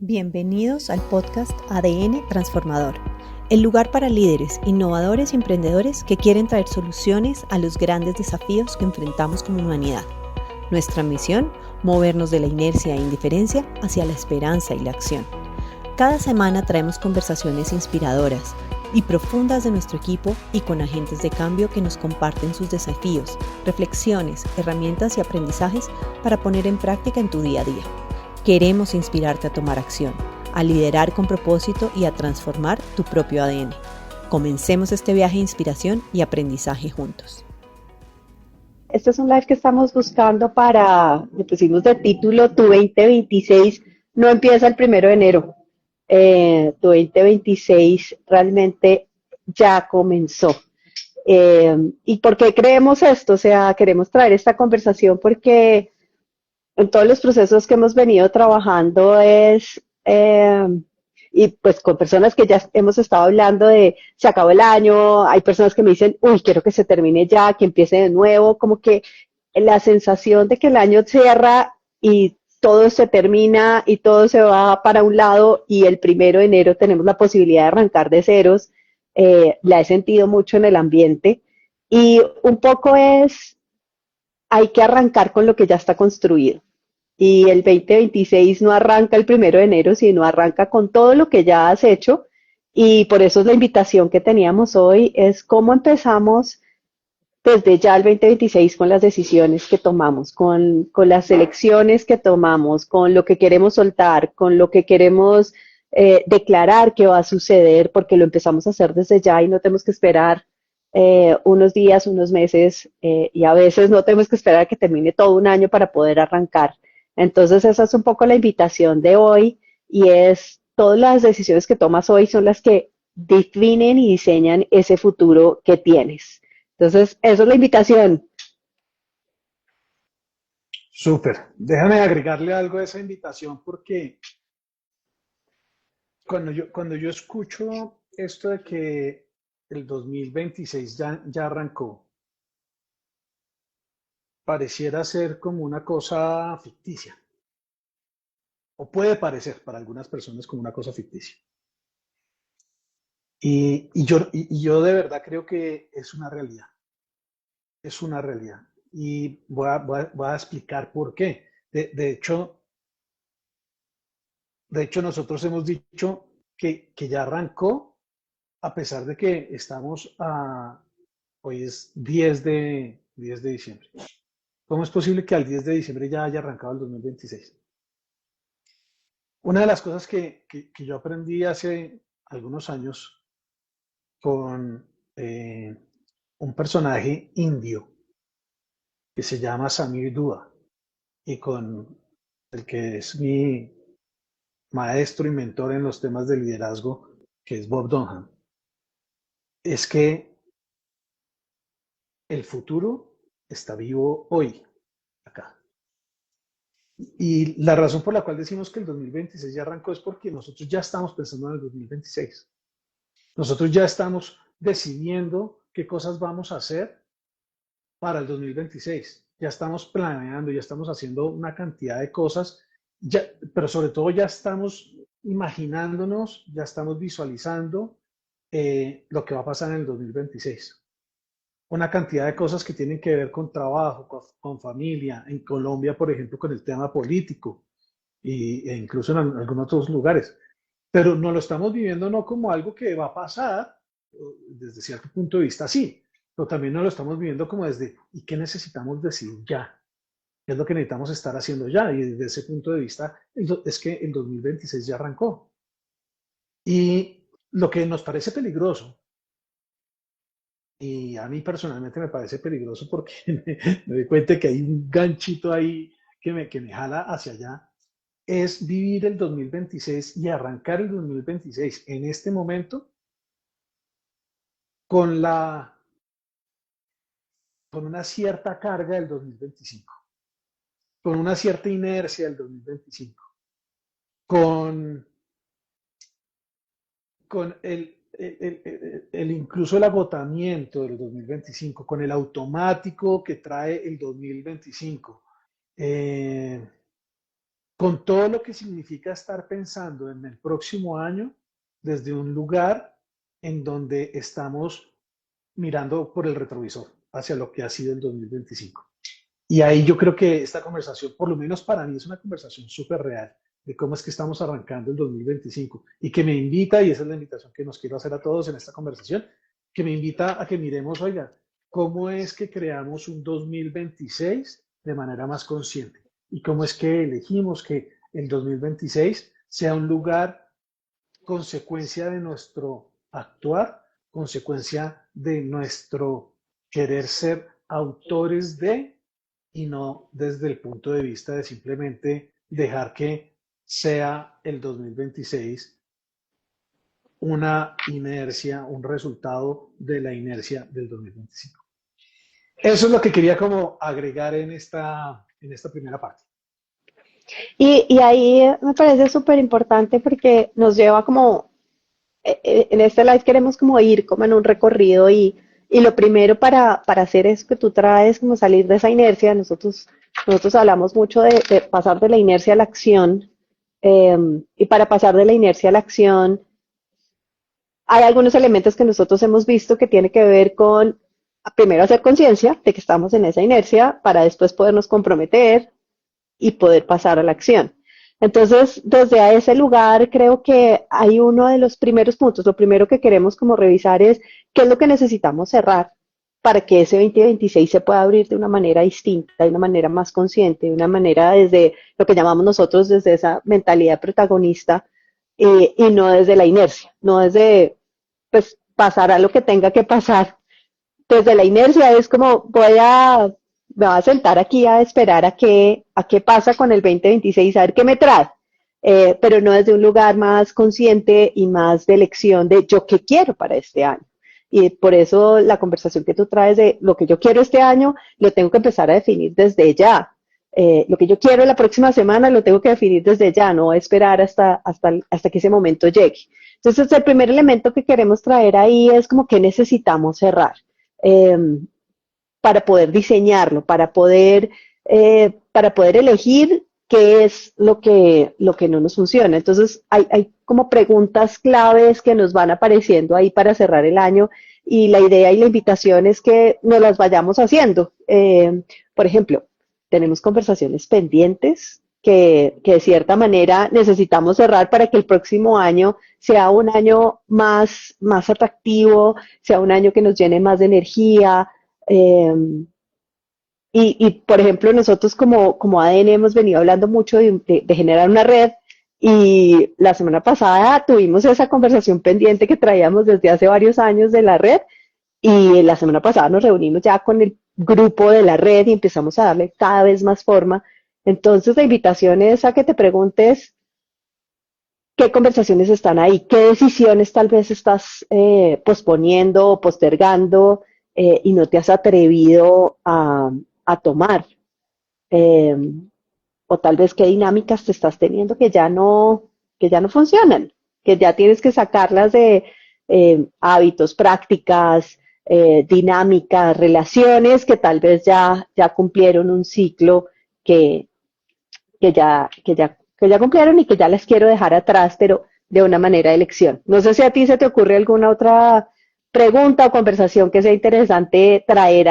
Bienvenidos al podcast ADN Transformador, el lugar para líderes, innovadores y emprendedores que quieren traer soluciones a los grandes desafíos que enfrentamos como humanidad. Nuestra misión, movernos de la inercia e indiferencia hacia la esperanza y la acción. Cada semana traemos conversaciones inspiradoras y profundas de nuestro equipo y con agentes de cambio que nos comparten sus desafíos, reflexiones, herramientas y aprendizajes para poner en práctica en tu día a día. Queremos inspirarte a tomar acción, a liderar con propósito y a transformar tu propio ADN. Comencemos este viaje de inspiración y aprendizaje juntos. Este es un live que estamos buscando le pusimos de título Tu 2026 no empieza el 1 de enero. Tu 2026 realmente ya comenzó. ¿Y por qué creemos esto? O sea, queremos traer esta conversación porque en todos los procesos que hemos venido trabajando y pues con personas que ya hemos estado hablando de se acabó el año, hay personas que me dicen, uy, quiero que se termine ya, que empiece de nuevo, como que la sensación de que el año cierra y todo se termina y todo se va para un lado y el 1 de enero tenemos la posibilidad de arrancar de ceros, la he sentido mucho en el ambiente y un poco hay que arrancar con lo que ya está construido. Y el 2026 no arranca el 1 de enero, sino arranca con todo lo que ya has hecho. Y por eso es la invitación que teníamos hoy, es cómo empezamos desde ya el 2026 con las decisiones que tomamos, con las elecciones que tomamos, con lo que queremos soltar, con lo que queremos declarar que va a suceder, porque lo empezamos a hacer desde ya y no tenemos que esperar unos días, unos meses, y a veces no tenemos que esperar a que termine todo un año para poder arrancar. Entonces esa es un poco la invitación de hoy y es todas las decisiones que tomas hoy son las que definen y diseñan ese futuro que tienes. Entonces, eso es la invitación. Súper. Déjame agregarle algo a esa invitación porque cuando yo escucho esto de que el 2026 ya arrancó, pareciera ser como una cosa ficticia, o puede parecer para algunas personas como una cosa ficticia. Y yo de verdad creo que es una realidad. Y voy a explicar por qué. De hecho, nosotros hemos dicho que ya arrancó, a pesar de que hoy es 10 de diciembre. ¿Cómo es posible que al 10 de diciembre ya haya arrancado el 2026? Una de las cosas que yo aprendí hace algunos años con un personaje indio que se llama Samir Dua y con el que es mi maestro y mentor en los temas de liderazgo, que es Bob Dunham, es que el futuro está vivo hoy, acá. Y la razón por la cual decimos que el 2026 ya arrancó es porque nosotros ya estamos pensando en el 2026. Nosotros ya estamos decidiendo qué cosas vamos a hacer para el 2026. Ya estamos planeando, ya estamos haciendo una cantidad de cosas, ya, pero sobre todo ya estamos imaginándonos, ya estamos visualizando lo que va a pasar en el 2026. Una cantidad de cosas que tienen que ver con trabajo, con familia, en Colombia, por ejemplo, con el tema político e incluso en algunos otros lugares. Pero no lo estamos viviendo no como algo que va a pasar, desde cierto punto de vista sí, pero también no lo estamos viviendo como desde, ¿y qué necesitamos decir ya? ¿Qué es lo que necesitamos estar haciendo ya? Y desde ese punto de vista es que el 2026 ya arrancó. Y lo que nos parece peligroso, y a mí personalmente me parece peligroso porque me doy cuenta que hay un ganchito ahí que me jala hacia allá, es vivir el 2026 y arrancar el 2026 en este momento con con una cierta carga del 2025, con una cierta inercia del 2025, con, con incluso el agotamiento del 2025, con el automático que trae el 2025. con todo lo que significa estar pensando en el próximo año desde un lugar en donde estamos mirando por el retrovisor hacia lo que ha sido el 2025. Y ahí yo creo que esta conversación, por lo menos para mí, es una conversación súper real de cómo es que estamos arrancando el 2025 y que me invita, y esa es la invitación que nos quiero hacer a todos en esta conversación, que me invita a que miremos, oiga, cómo es que creamos un 2026 de manera más consciente y cómo es que elegimos que el 2026 sea un lugar consecuencia de nuestro actuar, consecuencia de nuestro querer ser autores de, y no desde el punto de vista de simplemente dejar que sea el 2026 una inercia, un resultado de la inercia del 2025. Eso es lo que quería como agregar en esta primera parte. Y ahí me parece súper importante porque nos lleva como, en este live queremos como ir como en un recorrido y lo primero para hacer eso que tú traes, como salir de esa inercia, nosotros hablamos mucho de pasar de la inercia a la acción, y para pasar de la inercia a la acción hay algunos elementos que nosotros hemos visto que tiene que ver con, primero, hacer conciencia de que estamos en esa inercia para después podernos comprometer y poder pasar a la acción. Entonces, desde ese lugar, creo que hay uno de los primeros puntos. Lo primero que queremos como revisar es qué es lo que necesitamos cerrar para que ese 2026 se pueda abrir de una manera distinta, de una manera más consciente, de una manera desde lo que llamamos nosotros desde esa mentalidad protagonista, y no desde la inercia, no desde pues pasará lo que tenga que pasar. Desde la inercia es como me voy a sentar aquí a esperar a qué pasa con el 2026, a ver qué me trae. Pero no desde un lugar más consciente y más de elección de yo qué quiero para este año. Y por eso la conversación que tú traes de lo que yo quiero este año, lo tengo que empezar a definir desde ya. Lo que yo quiero la próxima semana lo tengo que definir desde ya, no esperar hasta que ese momento llegue. Entonces, el primer elemento que queremos traer ahí es como que necesitamos cerrar, eh, para poder diseñarlo, para poder elegir qué es lo que no nos funciona. Entonces, hay como preguntas claves que nos van apareciendo ahí para cerrar el año y la idea y la invitación es que nos las vayamos haciendo. Por ejemplo, tenemos conversaciones pendientes que de cierta manera necesitamos cerrar para que el próximo año sea un año más atractivo, sea un año que nos llene más de energía. eh, por ejemplo, nosotros como ADN hemos venido hablando mucho de generar una red y la semana pasada tuvimos esa conversación pendiente que traíamos desde hace varios años de la red y la semana pasada nos reunimos ya con el grupo de la red y empezamos a darle cada vez más forma. Entonces, la invitación es a que te preguntes qué conversaciones están ahí, qué decisiones tal vez estás posponiendo o postergando, y no te has atrevido a tomar. Eh, o tal vez qué dinámicas te estás teniendo que ya no funcionan, que ya tienes que sacarlas de hábitos, prácticas, dinámicas, relaciones que tal vez ya cumplieron un ciclo que, que ya cumplieron y que ya las quiero dejar atrás, pero de una manera de elección. No sé si a ti se te ocurre alguna otra pregunta o conversación que sea interesante traer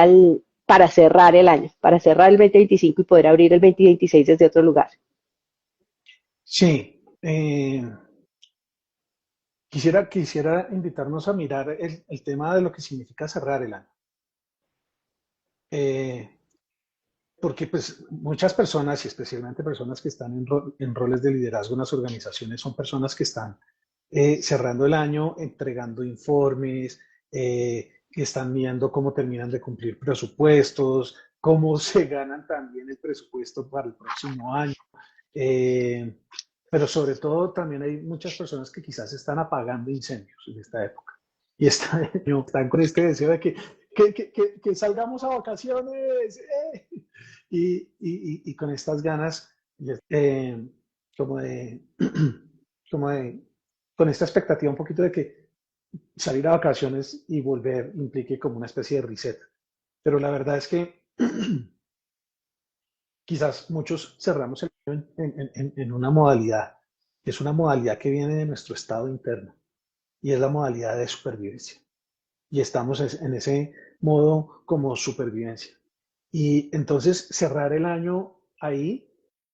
para cerrar el año, para cerrar el 2025 y poder abrir el 2026 desde otro lugar. Sí, quisiera invitarnos a mirar el tema de lo que significa cerrar el año. Eh, Porque pues muchas personas, y especialmente personas que están en roles de liderazgo en las organizaciones, son personas que están cerrando el año, entregando informes, que están viendo cómo terminan de cumplir presupuestos, cómo se ganan también el presupuesto para el próximo año. Eh, pero sobre todo también hay muchas personas que quizás están apagando incendios en esta época. Y este año están con este deseo de que salgamos a vacaciones. Y con estas ganas, eh, como de, como de, con esta expectativa un poquito de que salir a vacaciones y volver implique como una especie de reset. Pero la verdad es que quizás muchos cerramos el año en una modalidad, que es una modalidad que viene de nuestro estado interno, y es la modalidad de supervivencia. Y estamos en ese modo como supervivencia. Y entonces cerrar el año ahí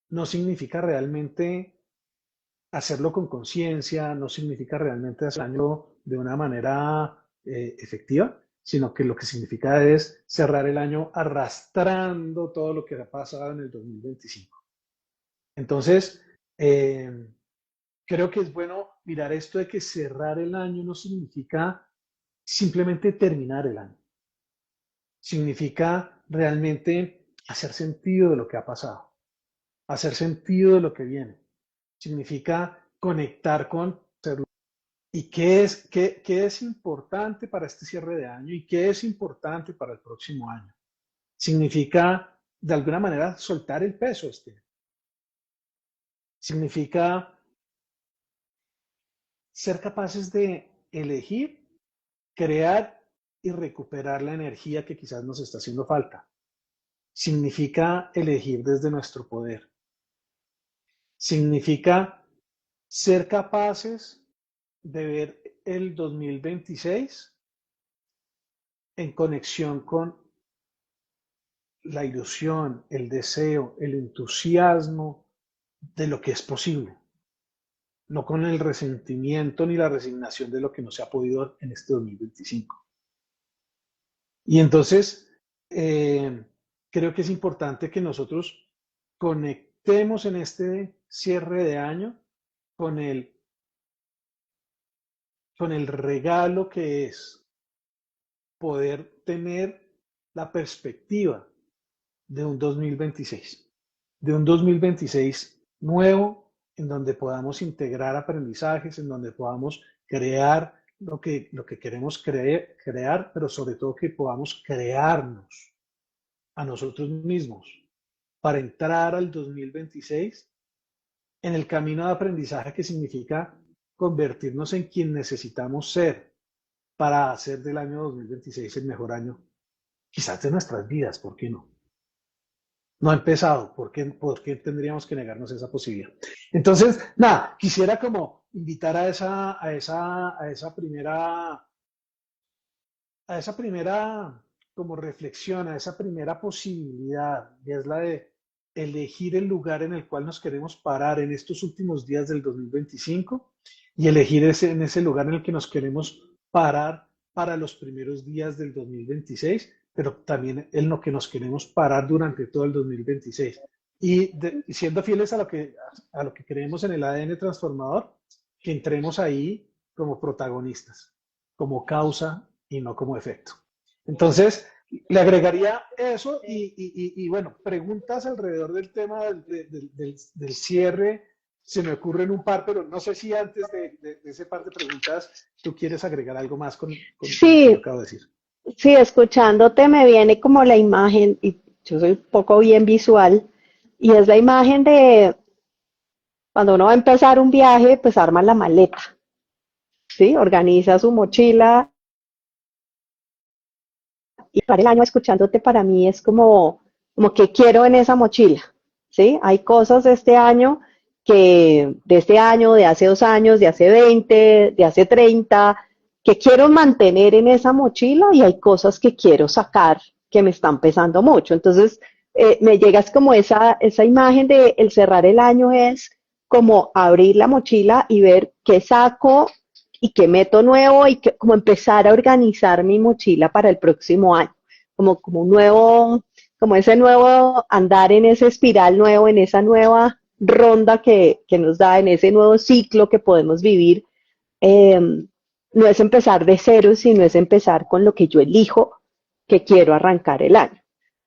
no significa realmente hacerlo con conciencia, no significa realmente hacerlo de una manera efectiva, sino que lo que significa es cerrar el año arrastrando todo lo que ha pasado en el 2025. Entonces, creo que es bueno mirar esto de que cerrar el año no significa simplemente terminar el año. Significa realmente hacer sentido de lo que ha pasado, hacer sentido de lo que viene. Significa conectar con y qué es importante para este cierre de año y qué es importante para el próximo año. Significa, de alguna manera, soltar el peso este. Significa ser capaces de elegir, crear y recuperar la energía que quizás nos está haciendo falta. Significa elegir desde nuestro poder. Significa ser capaces de ver el 2026 en conexión con la ilusión, el deseo, el entusiasmo de lo que es posible, no con el resentimiento ni la resignación de lo que no se ha podido en este 2025. Y entonces, creo que es importante que nosotros conectemos en este cierre de año con el regalo que es poder tener la perspectiva de un 2026, de un 2026 nuevo, en donde podamos integrar aprendizajes, en donde podamos crear lo que queremos crear, pero sobre todo que podamos crearnos a nosotros mismos para entrar al 2026 en el camino de aprendizaje que significa convertirnos en quien necesitamos ser para hacer del año 2026 el mejor año, quizás de nuestras vidas, ¿por qué no? No ha empezado, ¿por qué tendríamos que negarnos esa posibilidad? Entonces, nada, quisiera como invitar a esa primera como reflexión, a esa primera posibilidad, y es la de elegir el lugar en el cual nos queremos parar en estos últimos días del 2025 y elegir en ese lugar en el que nos queremos parar para los primeros días del 2026, pero también en lo que nos queremos parar durante todo el 2026. Y siendo fieles a lo que creemos en el ADN transformador, que entremos ahí como protagonistas, como causa y no como efecto. Entonces, le agregaría eso y bueno, preguntas alrededor del tema del cierre. Se me ocurren un par, pero no sé si antes de ese par de preguntas tú quieres agregar algo más con lo que yo Sí, acabo de decir. sí, escuchándote me viene como la imagen, y yo soy un poco bien visual, y es la imagen de cuando uno va a empezar un viaje, pues arma la maleta, ¿sí? Organiza su mochila y para el año escuchándote para mí es como que quiero en esa mochila, ¿sí? Hay cosas de este año, de hace 2 años, de hace 20, de hace 30, que quiero mantener en esa mochila y hay cosas que quiero sacar que me están pesando mucho. Entonces, me llegas como esa imagen de el cerrar el año es como abrir la mochila y ver qué saco y qué meto nuevo y como empezar a organizar mi mochila para el próximo año, como un nuevo, como ese nuevo andar en ese espiral nuevo, en esa nueva ronda que nos da, en ese nuevo ciclo que podemos vivir. Eh, no es empezar de cero, sino es empezar con lo que yo elijo que quiero arrancar el año.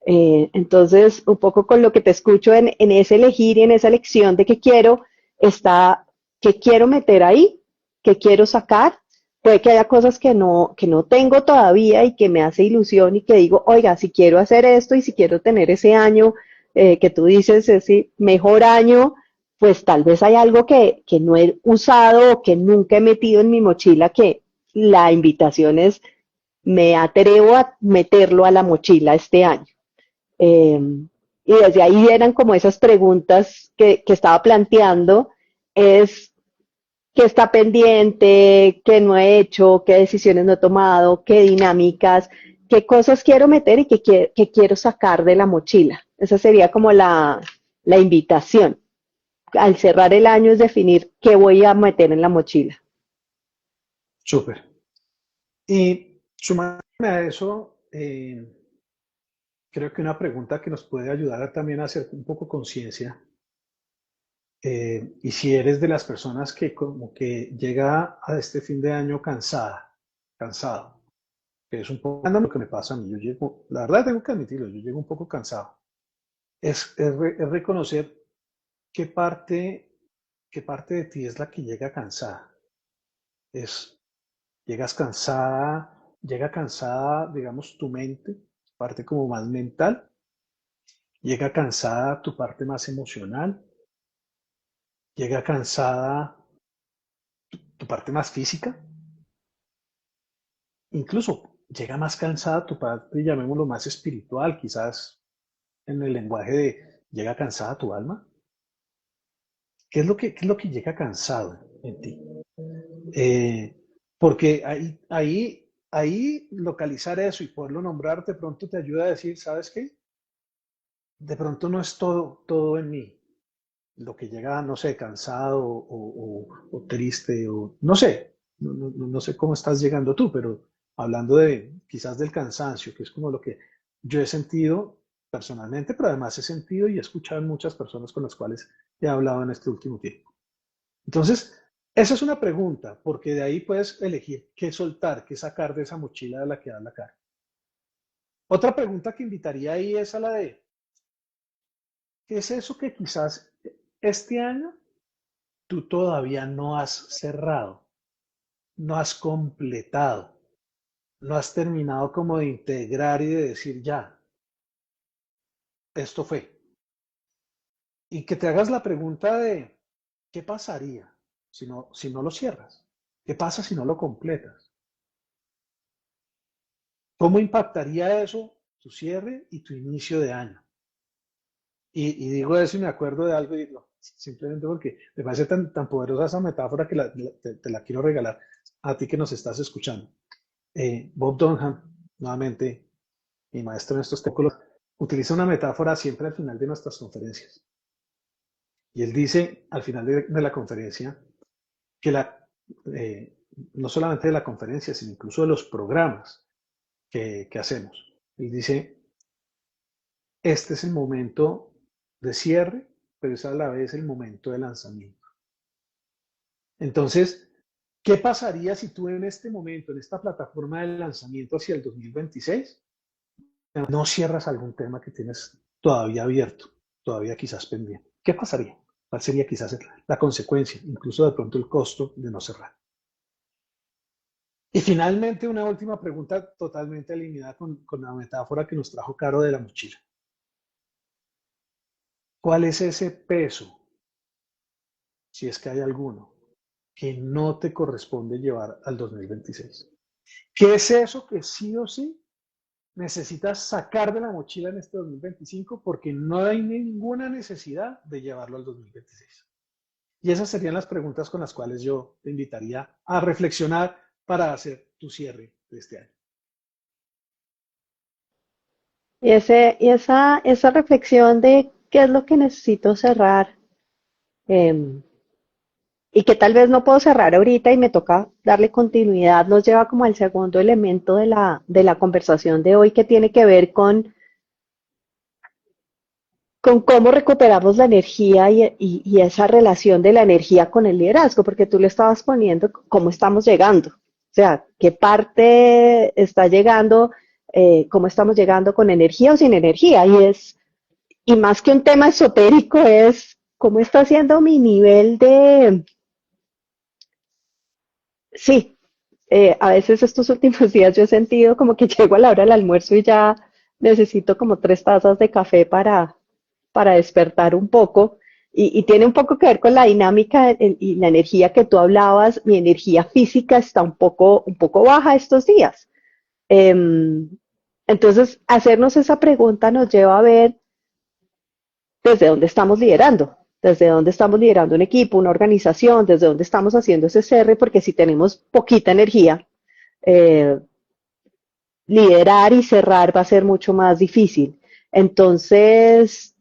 Entonces, un poco con lo que te escucho en ese elegir y en esa elección de qué quiero, está qué quiero meter ahí, qué quiero sacar. Puede que haya cosas que no tengo todavía y que me hace ilusión y que digo, oiga, si quiero hacer esto y si quiero tener ese año que tú dices, ese mejor año, pues tal vez hay algo que no he usado o que nunca he metido en mi mochila, que la invitación es, me atrevo a meterlo a la mochila este año. Eh, y desde ahí eran como esas preguntas que estaba planteando, es qué está pendiente, qué no he hecho, qué decisiones no he tomado, qué dinámicas, qué cosas quiero meter y qué quiero sacar de la mochila. Esa sería como la invitación. Al cerrar el año es definir qué voy a meter en la mochila. Súper. Y sumándome a eso, creo que una pregunta que nos puede ayudar también a hacer un poco conciencia, y si eres de las personas que como que llega a este fin de año cansado, que es un poco lo que me pasa a mí, yo llego, la verdad tengo que admitirlo, yo llego un poco cansado, es reconocer qué parte, qué parte de ti es la que llega cansada. Llega cansada, digamos, tu mente, parte como más mental, llega cansada tu parte más emocional, llega cansada tu parte más física, incluso llega más cansada tu parte, llamémoslo más espiritual, quizás en el lenguaje de llega cansada tu alma. ¿Qué es lo que llega cansado en ti? Porque ahí localizar eso y poderlo nombrar de pronto te ayuda a decir, ¿sabes qué? De pronto no es todo en mí. Lo que llega, no sé, cansado o triste o no sé, no sé cómo estás llegando tú, pero hablando de quizás del cansancio, que es como lo que yo he sentido personalmente, pero además he sentido y he escuchado en muchas personas con las cuales he hablado en este último tiempo. Entonces, esa es una pregunta, porque de ahí puedes elegir qué soltar, qué sacar de esa mochila de la que da la cara. Otra pregunta que invitaría ahí es a la de, ¿qué es eso que quizás este año tú todavía no has cerrado, no has completado, no has terminado como de integrar y de decir ya, esto fue? Y que te hagas la pregunta de, ¿qué pasaría si no lo cierras? ¿Qué pasa si no lo completas? ¿Cómo impactaría eso tu cierre y tu inicio de año? Y digo eso y me acuerdo de algo y digo, simplemente porque me parece tan poderosa esa metáfora que te la quiero regalar a ti que nos estás escuchando. Bob Dunham, nuevamente, mi maestro en estos temas, utiliza una metáfora siempre al final de nuestras conferencias. Y él dice al final de la conferencia que eh, no solamente de la conferencia, sino incluso de los programas que hacemos. Él dice, este es el momento de cierre, pero es a la vez el momento de lanzamiento. Entonces, ¿qué pasaría si tú en este momento, en esta plataforma de lanzamiento hacia el 2026, no cierras algún tema que tienes todavía abierto, todavía quizás pendiente? ¿Qué pasaría? ¿Cuál sería quizás la consecuencia, incluso de pronto el costo de no cerrar? Y finalmente, una última pregunta totalmente alineada con la metáfora que nos trajo Caro de la mochila. ¿Cuál es ese peso, si es que hay alguno, que no te corresponde llevar al 2026? ¿Qué es eso que sí o sí necesitas sacar de la mochila en este 2025 porque no hay ninguna necesidad de llevarlo al 2026? Y esas serían las preguntas con las cuales yo te invitaría a reflexionar para hacer tu cierre de este año. Esa reflexión de qué es lo que necesito cerrar, eh, y que tal vez no puedo cerrar ahorita y me toca darle continuidad, nos lleva como al segundo elemento de la conversación de hoy, que tiene que ver con cómo recuperamos la energía y esa relación de la energía con el liderazgo, porque tú le estabas poniendo cómo estamos llegando, o sea, qué parte está llegando, cómo estamos llegando con energía o sin energía, y más que un tema esotérico, es cómo está siendo mi nivel de, sí, a veces estos últimos días yo he sentido como que llego a la hora del almuerzo y ya necesito como 3 tazas de café para despertar un poco. Y tiene un poco que ver con la dinámica y la energía que tú hablabas. Mi energía física está un poco baja estos días. Entonces, hacernos esa pregunta nos lleva a ver desde dónde estamos liderando, desde dónde estamos liderando un equipo, una organización, desde dónde estamos haciendo ese cierre, porque si tenemos poquita energía, eh, liderar y cerrar va a ser mucho más difícil. Entonces,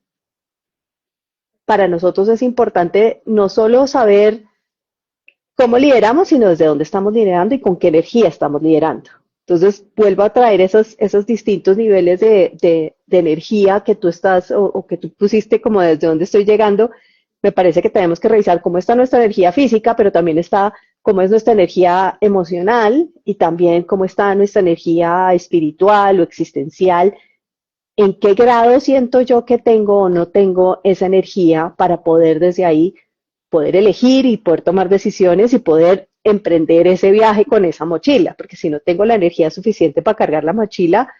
para nosotros es importante no solo saber cómo lideramos, sino desde dónde estamos liderando y con qué energía estamos liderando. Entonces, vuelvo a traer esos distintos niveles de energía que tú estás o que tú pusiste como desde dónde estoy llegando. Me parece que tenemos que revisar cómo está nuestra energía física, pero también está cómo es nuestra energía emocional y también cómo está nuestra energía espiritual o existencial. ¿En qué grado siento yo que tengo o no tengo esa energía para poder desde ahí poder elegir y poder tomar decisiones y poder emprender ese viaje con esa mochila? Porque si no tengo la energía suficiente para cargar la mochila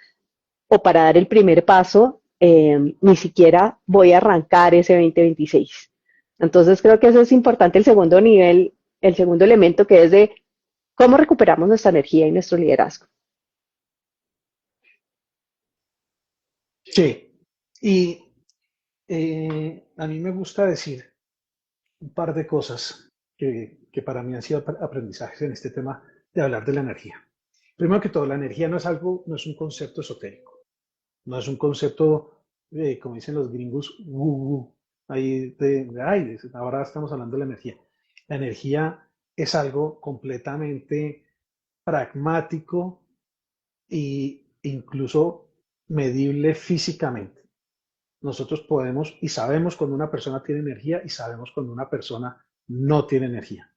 o para dar el primer paso, ni siquiera voy a arrancar ese 2026. Entonces creo que eso es importante, el segundo nivel, el segundo elemento, que es de cómo recuperamos nuestra energía y nuestro liderazgo. Sí, y a mí me gusta decir un par de cosas que para mí han sido aprendizajes en este tema de hablar de la energía. Primero que todo, la energía no es algo, no es un concepto esotérico, no es un concepto, como dicen los gringos, ahí ay, ahora estamos hablando de la energía. La energía es algo completamente pragmático e incluso medible físicamente. Nosotros podemos y sabemos cuando una persona tiene energía y sabemos cuando una persona no tiene energía.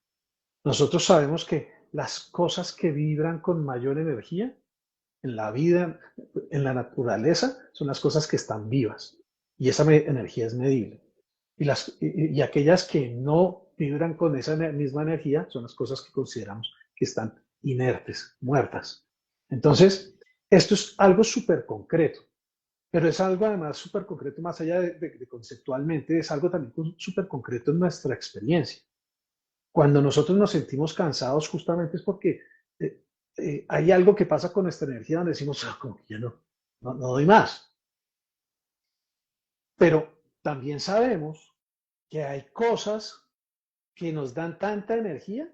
Nosotros sabemos que las cosas que vibran con mayor energía en la vida, en la naturaleza, son las cosas que están vivas. Y esa energía es medible. Y aquellas que no vibran con esa misma energía son las cosas que consideramos que están inertes, muertas. Entonces, esto es algo súper concreto. Pero es algo además súper concreto, más allá de conceptualmente, es algo también súper concreto en nuestra experiencia. Cuando nosotros nos sentimos cansados, justamente es porque hay algo que pasa con nuestra energía donde decimos, como que ya no doy más. Pero también sabemos que hay cosas que nos dan tanta energía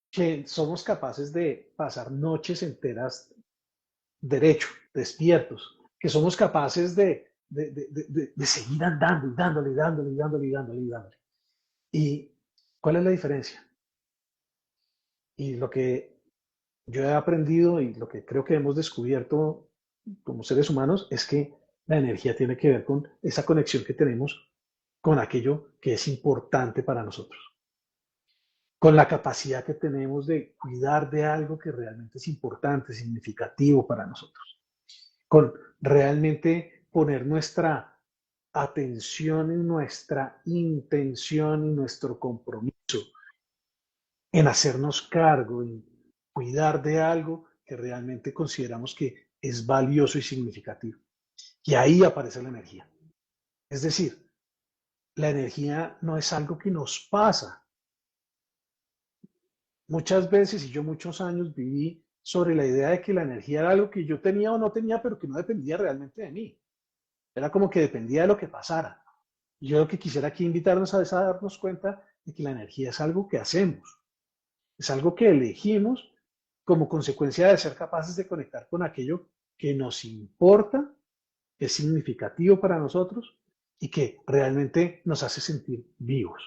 que somos capaces de pasar noches enteras derecho, despiertos, que somos capaces de seguir andando y dándole, y dándole, y dándole, y dándole, y dándole. ¿Y cuál es la diferencia? Y lo que yo he aprendido y lo que creo que hemos descubierto como seres humanos es que la energía tiene que ver con esa conexión que tenemos con aquello que es importante para nosotros, con la capacidad que tenemos de cuidar de algo que realmente es importante, significativo para nosotros, con realmente poner nuestra atención y nuestra intención y nuestro compromiso en hacernos cargo, en cuidar de algo que realmente consideramos que es valioso y significativo. Y ahí aparece la energía. Es decir, la energía no es algo que nos pasa. Muchas veces, y yo muchos años viví sobre la idea de que la energía era algo que yo tenía o no tenía, pero que no dependía realmente de mí. Era como que dependía de lo que pasara. Y yo lo que quisiera aquí invitarnos a darnos cuenta de que la energía es algo que hacemos, es algo que elegimos como consecuencia de ser capaces de conectar con aquello que nos importa, que es significativo para nosotros y que realmente nos hace sentir vivos.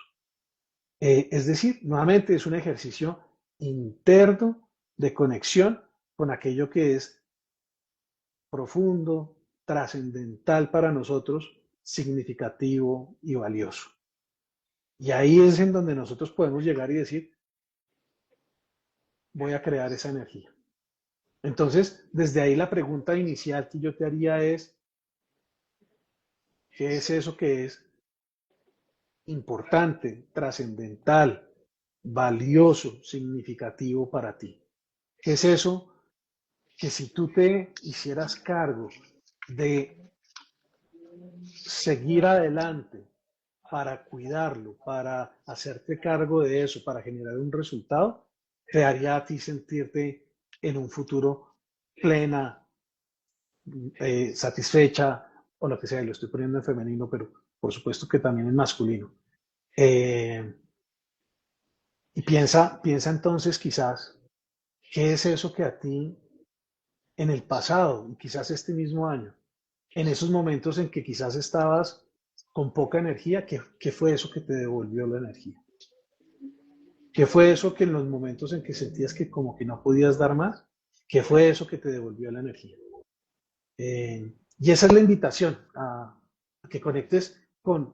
Es decir, nuevamente es un ejercicio interno de conexión con aquello que es profundo, trascendental para nosotros, significativo y valioso. Y ahí es en donde nosotros podemos llegar y decir, voy a crear esa energía. Entonces, desde ahí la pregunta inicial que yo te haría es, ¿qué es eso que es importante, trascendental, valioso, significativo para ti? ¿Qué es eso que si tú te hicieras cargo de seguir adelante para cuidarlo, para hacerte cargo de eso, para generar un resultado, te haría a ti sentirte en un futuro plena, satisfecha o lo que sea, y lo estoy poniendo en femenino, pero por supuesto que también es masculino. Eh, y piensa entonces quizás, ¿qué es eso que a ti en el pasado, y quizás este mismo año, en esos momentos en que quizás estabas con poca energía, qué fue eso que te devolvió la energía? ¿Qué fue eso que en los momentos en que sentías que como que no podías dar más, qué fue eso que te devolvió la energía? Y esa es la invitación a que conectes con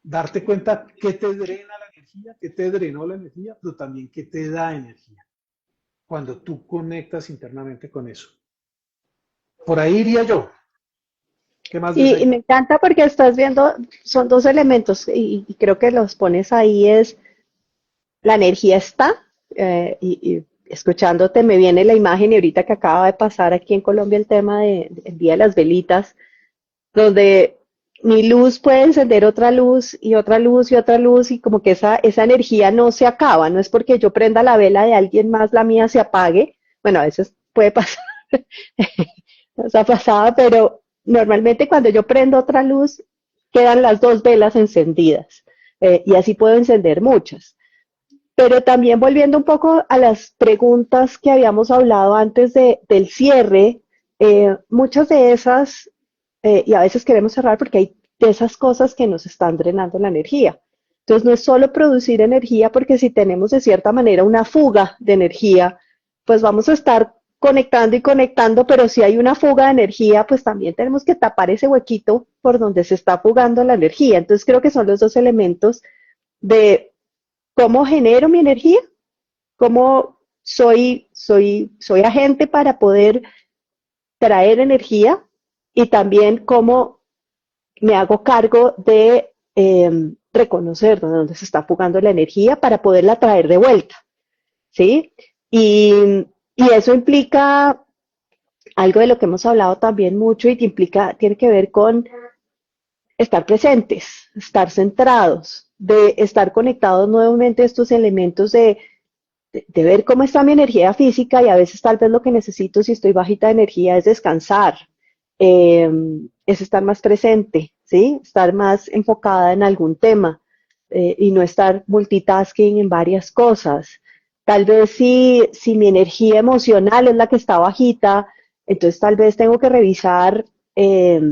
darte cuenta qué te drena la energía, qué te drenó la energía, pero también qué te da energía cuando tú conectas internamente con eso. Por ahí iría yo. ¿Qué más ves Y ahí? me encanta porque estás viendo, son dos elementos y creo que los pones ahí, es la energía está, y escuchándote me viene la imagen y ahorita que acaba de pasar aquí en Colombia el tema del Día de las Velitas, donde mi luz puede encender otra luz y otra luz y otra luz y como que esa energía no se acaba, no es porque yo prenda la vela de alguien más, la mía se apague, bueno, a veces puede pasar, nos ha pasado, pero normalmente cuando yo prendo otra luz quedan las dos velas encendidas, y así puedo encender muchas. Pero también volviendo un poco a las preguntas que habíamos hablado antes del cierre, muchas de esas, y a veces queremos cerrar porque hay de esas cosas que nos están drenando la energía. Entonces no es solo producir energía, porque si tenemos de cierta manera una fuga de energía, pues vamos a estar conectando y conectando, pero si hay una fuga de energía, pues también tenemos que tapar ese huequito por donde se está fugando la energía. Entonces creo que son los dos elementos de cómo genero mi energía, cómo soy agente para poder traer energía y también cómo me hago cargo de reconocer dónde se está fugando la energía para poderla traer de vuelta, ¿sí? Y eso implica algo de lo que hemos hablado también mucho y que implica, tiene que ver con estar presentes, estar centrados, de estar conectados nuevamente a estos elementos de ver cómo está mi energía física y a veces tal vez lo que necesito si estoy bajita de energía es descansar, eh, es estar más presente, ¿sí? Estar más enfocada en algún tema, y no estar multitasking en varias cosas. Tal vez si mi energía emocional es la que está bajita, entonces tal vez tengo que revisar eh,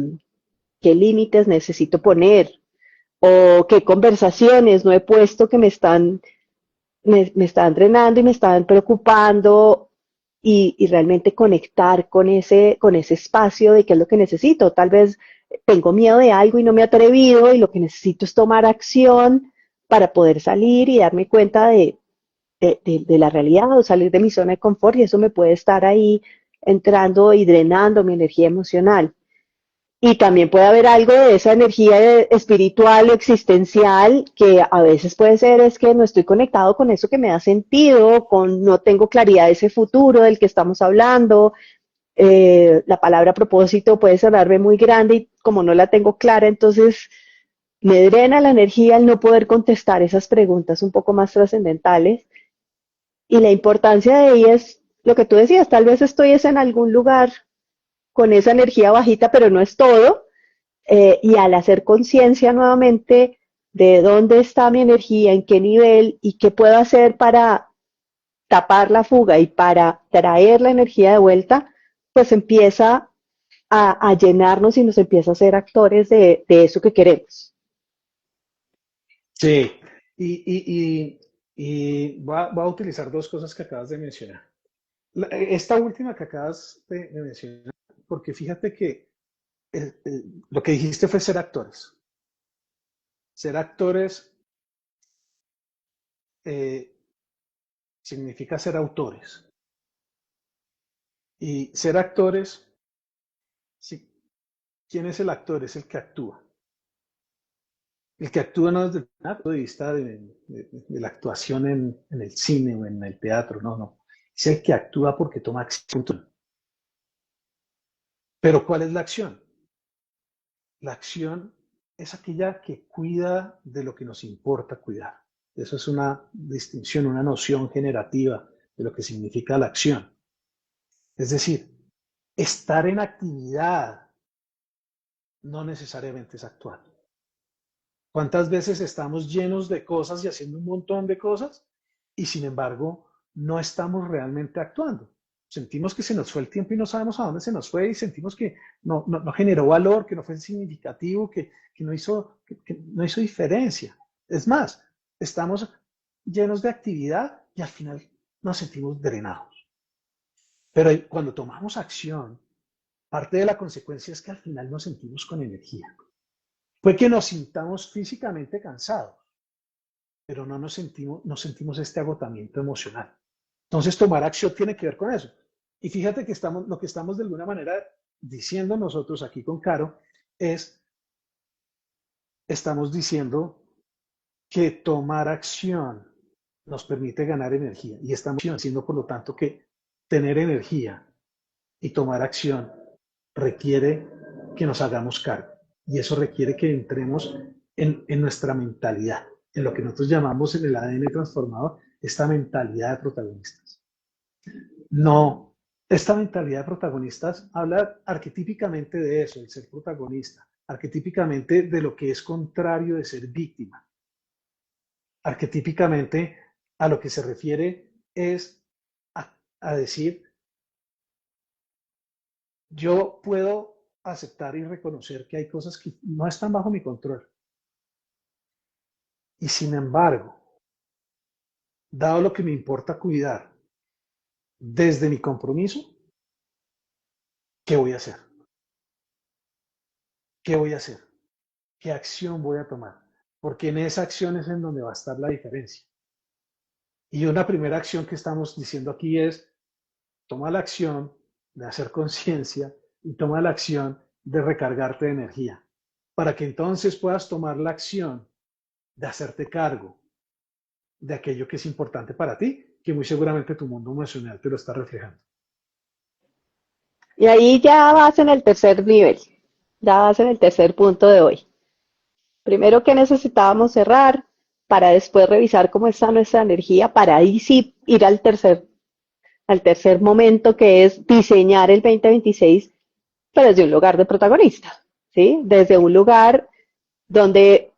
qué límites necesito poner o qué conversaciones no he puesto que me están drenando y me están preocupando y realmente conectar con ese espacio de qué es lo que necesito. Tal vez tengo miedo de algo y no me he atrevido y lo que necesito es tomar acción para poder salir y darme cuenta de la realidad o salir de mi zona de confort y eso me puede estar ahí entrando y drenando mi energía emocional. Y también puede haber algo de esa energía espiritual o existencial que a veces puede ser es que no estoy conectado con eso que me da sentido, con no tengo claridad de ese futuro del que estamos hablando. La palabra propósito puede sonarme muy grande y como no la tengo clara, entonces me drena la energía el no poder contestar esas preguntas un poco más trascendentales. Y la importancia de ella es lo que tú decías, tal vez estoy es en algún lugar con esa energía bajita, pero no es todo, y al hacer conciencia nuevamente de dónde está mi energía, en qué nivel y qué puedo hacer para tapar la fuga y para traer la energía de vuelta, pues empieza a llenarnos y nos empieza a ser actores de eso que queremos. Sí, y voy a utilizar dos cosas que acabas de mencionar. Esta última que acabas de mencionar, porque fíjate que lo que dijiste fue ser actores. Ser actores eh, significa ser autores. Y ser actores, sí, ¿quién es el actor? Es el que actúa. El que actúa no desde el punto de vista de la actuación en el cine o en el teatro, no, no. Es el que actúa porque toma acción. Pero ¿cuál es la acción? La acción es aquella que cuida de lo que nos importa cuidar. Eso es una distinción, una noción generativa de lo que significa la acción. Es decir, estar en actividad no necesariamente es actuar. ¿Cuántas veces estamos llenos de cosas y haciendo un montón de cosas y sin embargo no estamos realmente actuando? Sentimos que se nos fue el tiempo y no sabemos a dónde se nos fue y sentimos que no generó valor, que no fue significativo, que no hizo diferencia. Es más, estamos llenos de actividad y al final nos sentimos drenados. Pero cuando tomamos acción, parte de la consecuencia es que al final nos sentimos con energía. Puede que nos sintamos físicamente cansados, pero no sentimos este agotamiento emocional. Entonces, tomar acción tiene que ver con eso. Y fíjate que lo que estamos de alguna manera diciendo nosotros aquí con Caro estamos diciendo que tomar acción nos permite ganar energía. Y estamos diciendo, por lo tanto, que tener energía y tomar acción requiere que nos hagamos cargo. Y eso requiere que entremos en nuestra mentalidad, en lo que nosotros llamamos en el ADN transformador, esta mentalidad de protagonistas. No, esta mentalidad de protagonistas habla arquetípicamente de eso, el ser protagonista, arquetípicamente de lo que es contrario de ser víctima. Arquetípicamente a lo que se refiere es a decir, yo puedo aceptar y reconocer que hay cosas que no están bajo mi control. Y sin embargo, dado lo que me importa cuidar desde mi compromiso, ¿qué voy a hacer? ¿Qué voy a hacer? ¿Qué acción voy a tomar? Porque en esa acción es en donde va a estar la diferencia. Y una primera acción que estamos diciendo aquí es, toma la acción de hacer conciencia y toma la acción de recargarte de energía, para que entonces puedas tomar la acción de hacerte cargo de aquello que es importante para ti, que muy seguramente tu mundo emocional te lo está reflejando. Y ahí ya vas en el tercer nivel, ya vas en el tercer punto de hoy. Primero que necesitábamos cerrar para después revisar cómo está nuestra energía, para ahí sí ir al tercer momento que es diseñar el 2026, pero desde un lugar de protagonista, ¿sí? Desde un lugar donde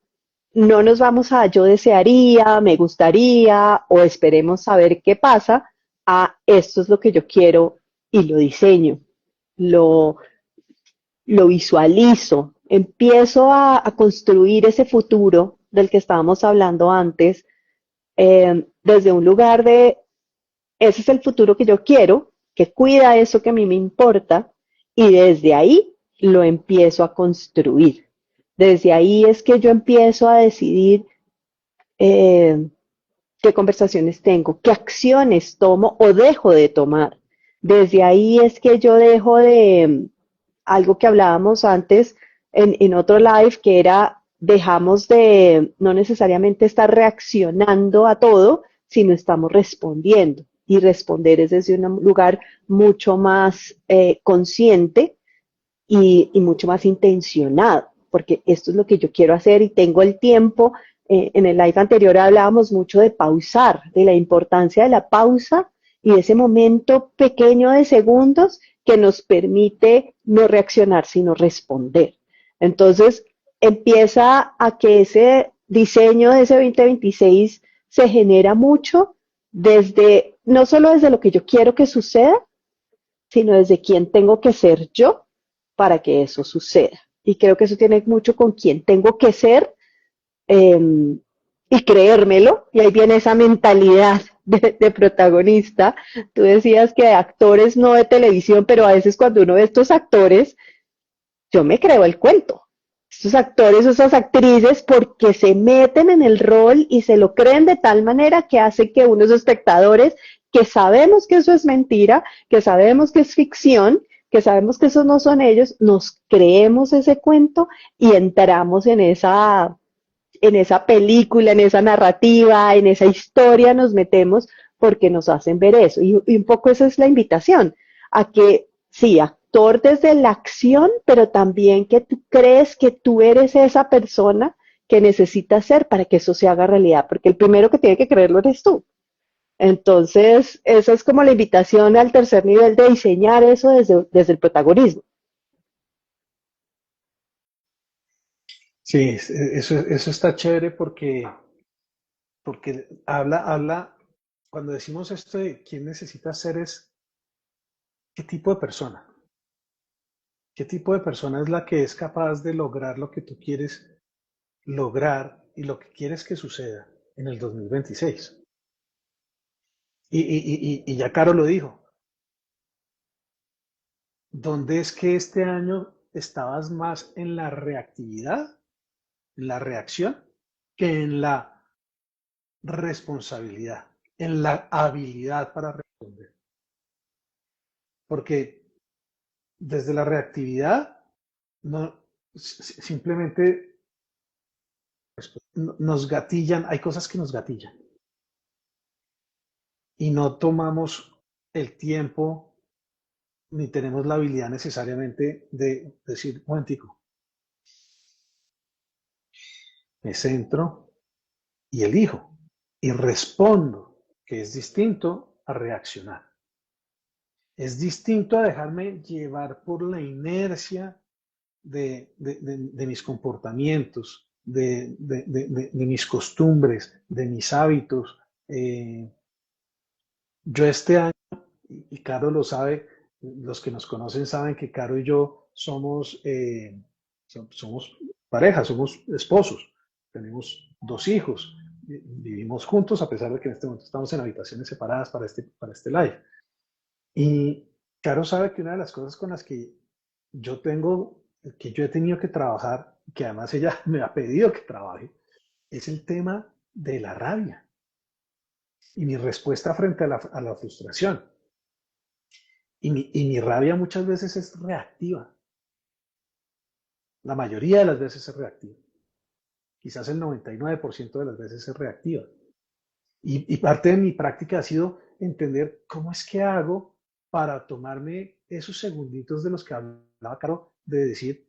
no nos vamos a yo desearía, me gustaría o esperemos saber qué pasa, a esto es lo que yo quiero y lo diseño, lo, lo visualizo, empiezo a construir ese futuro del que estábamos hablando antes, desde un lugar de, ese es el futuro que yo quiero, que cuida eso que a mí me importa, y desde ahí lo empiezo a construir. Desde ahí es que yo empiezo a decidir qué conversaciones tengo, qué acciones tomo o dejo de tomar. Desde ahí es que yo dejo de algo que hablábamos antes en otro live, que era dejamos de no necesariamente estar reaccionando a todo, sino estamos respondiendo. Y responder es desde un lugar mucho más consciente y mucho más intencionado, porque esto es lo que yo quiero hacer y tengo el tiempo. En el live anterior hablábamos mucho de pausar, de la importancia de la pausa y de ese momento pequeño de segundos que nos permite no reaccionar, sino responder. Entonces, empieza a que ese diseño de ese 2026 se genera mucho desde, no solo desde lo que yo quiero que suceda, sino desde quién tengo que ser yo para que eso suceda. Y creo que eso tiene mucho con quién tengo que ser y creérmelo. Y ahí viene esa mentalidad de protagonista. Tú decías que actores no de televisión, pero a veces cuando uno ve estos actores, yo me creo el cuento. Estos actores, esas actrices, porque se meten en el rol y se lo creen de tal manera que hace que unos espectadores que sabemos que eso es mentira, que sabemos que es ficción, que sabemos que esos no son ellos, nos creemos ese cuento y entramos en esa película, en esa narrativa, en esa historia nos metemos porque nos hacen ver eso. Y un poco esa es la invitación, a que sí, actor desde la acción, pero también que tú crees que tú eres esa persona que necesitas ser para que eso se haga realidad, porque el primero que tiene que creerlo eres tú. Entonces, esa es como la invitación al tercer nivel de diseñar eso desde el protagonismo. Sí, eso está chévere porque cuando decimos esto de quién necesita ser es qué tipo de persona. ¿Qué tipo de persona es la que es capaz de lograr lo que tú quieres lograr y lo que quieres que suceda en el 2026? Y ya Caro lo dijo, ¿dónde es que este año estabas más en la reactividad, en la reacción, que en la responsabilidad, en la habilidad para responder? Porque desde la reactividad no, simplemente nos gatillan, hay cosas que nos gatillan y no tomamos el tiempo ni tenemos la habilidad necesariamente de decir, un momentico, me centro y elijo y respondo, que es distinto a reaccionar. Es distinto a dejarme llevar por la inercia de mis comportamientos, de mis costumbres, de mis hábitos. Yo este año, y Caro lo sabe, los que nos conocen saben que Caro y yo somos pareja, somos esposos, tenemos 2 hijos, vivimos juntos a pesar de que en este momento estamos en habitaciones separadas para este live. Y Caro sabe que una de las cosas con las que yo he tenido que trabajar, que además ella me ha pedido que trabaje, es el tema de la rabia y mi respuesta frente a la frustración. Y mi rabia muchas veces es reactiva. La mayoría de las veces es reactiva. Quizás el 99% de las veces es reactiva. Y parte de mi práctica ha sido entender cómo es que hago para tomarme esos segunditos de los que hablaba Caro, de decir,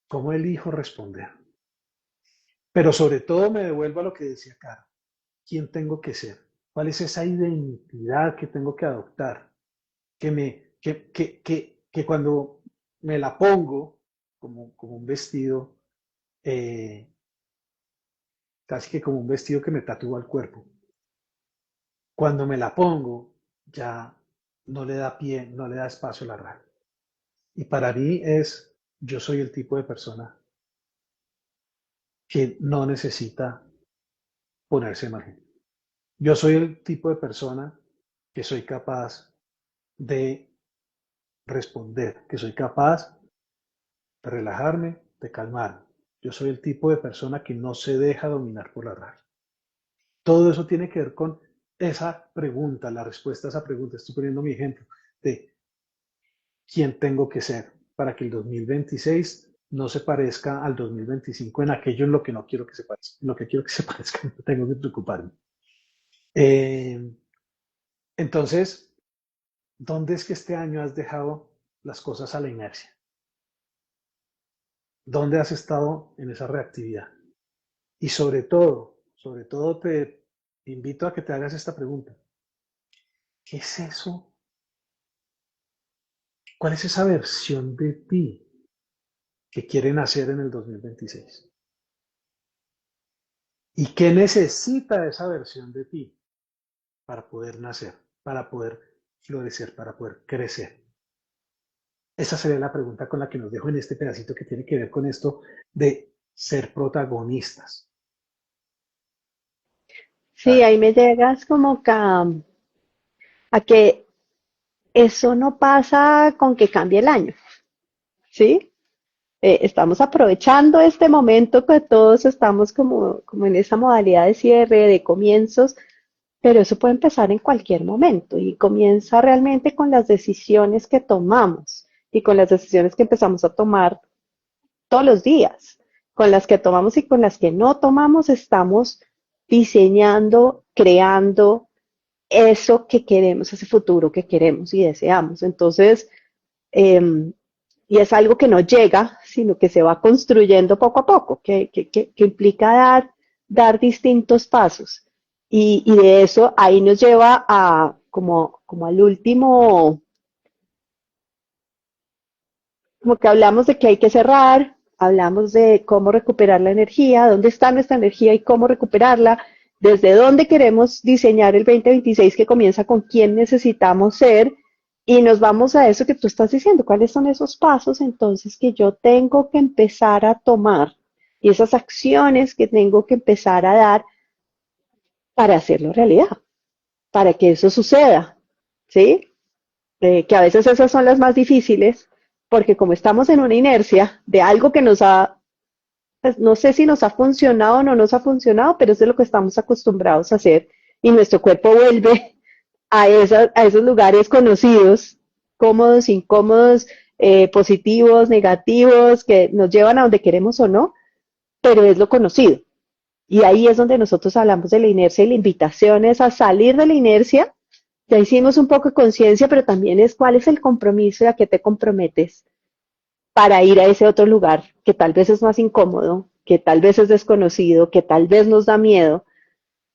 ¿cómo elijo responder? Pero sobre todo me devuelvo a lo que decía Caro. ¿Quién tengo que ser? ¿Cuál es esa identidad que tengo que adoptar? Que cuando me la pongo como un vestido, eh, casi que como un vestido que me tatúa el cuerpo. Cuando me la pongo, ya no le da pie, no le da espacio a la rabia. Y para mí yo soy el tipo de persona que no necesita ponerse mal. Yo soy el tipo de persona que soy capaz de responder, que soy capaz de relajarme, de calmarme. Yo soy el tipo de persona que no se deja dominar por la rabia. Todo eso tiene que ver con esa pregunta, la respuesta a esa pregunta. Estoy poniendo mi ejemplo de quién tengo que ser para que el 2026 no se parezca al 2025 en aquello en lo que no quiero que se parezca. En lo que quiero que se parezca, no tengo que preocuparme. Eh, entonces, ¿dónde es que este año has dejado las cosas a la inercia? ¿Dónde has estado en esa reactividad? Y sobre todo te invito a que te hagas esta pregunta. ¿Qué es eso? ¿Cuál es esa versión de ti que quieren hacer en el 2026? ¿Y qué necesita esa versión de ti para poder nacer, para poder florecer, para poder crecer? Esa sería la pregunta con la que nos dejo en este pedacito que tiene que ver con esto de ser protagonistas. Sí, ahí me llegas como que a que eso no pasa con que cambie el año, ¿sí? Estamos aprovechando este momento que todos estamos como en esa modalidad de cierre, de comienzos, pero eso puede empezar en cualquier momento y comienza realmente con las decisiones que tomamos y con las decisiones que empezamos a tomar todos los días. Con las que tomamos y con las que no tomamos, estamos diseñando, creando eso que queremos, ese futuro que queremos y deseamos. Entonces, eh, y es algo que no llega, sino que se va construyendo poco a poco, que implica dar distintos pasos. Y de eso ahí nos lleva a como al último como que hablamos de que hay que cerrar, hablamos de cómo recuperar la energía, dónde está nuestra energía y cómo recuperarla, desde dónde queremos diseñar el 2026 que comienza con quién necesitamos ser y nos vamos a eso que tú estás diciendo, cuáles son esos pasos entonces que yo tengo que empezar a tomar y esas acciones que tengo que empezar a dar para hacerlo realidad, para que eso suceda, ¿sí? Que a veces esas son las más difíciles, porque como estamos en una inercia de algo que nos ha, pues no sé si nos ha funcionado o no nos ha funcionado, pero es de lo que estamos acostumbrados a hacer y nuestro cuerpo vuelve a esos lugares conocidos, cómodos, incómodos, positivos, negativos, que nos llevan a donde queremos o no, pero es lo conocido. Y ahí es donde nosotros hablamos de la inercia y la invitación es a salir de la inercia. Ya hicimos un poco de conciencia, pero también es cuál es el compromiso y a qué te comprometes para ir a ese otro lugar que tal vez es más incómodo, que tal vez es desconocido, que tal vez nos da miedo,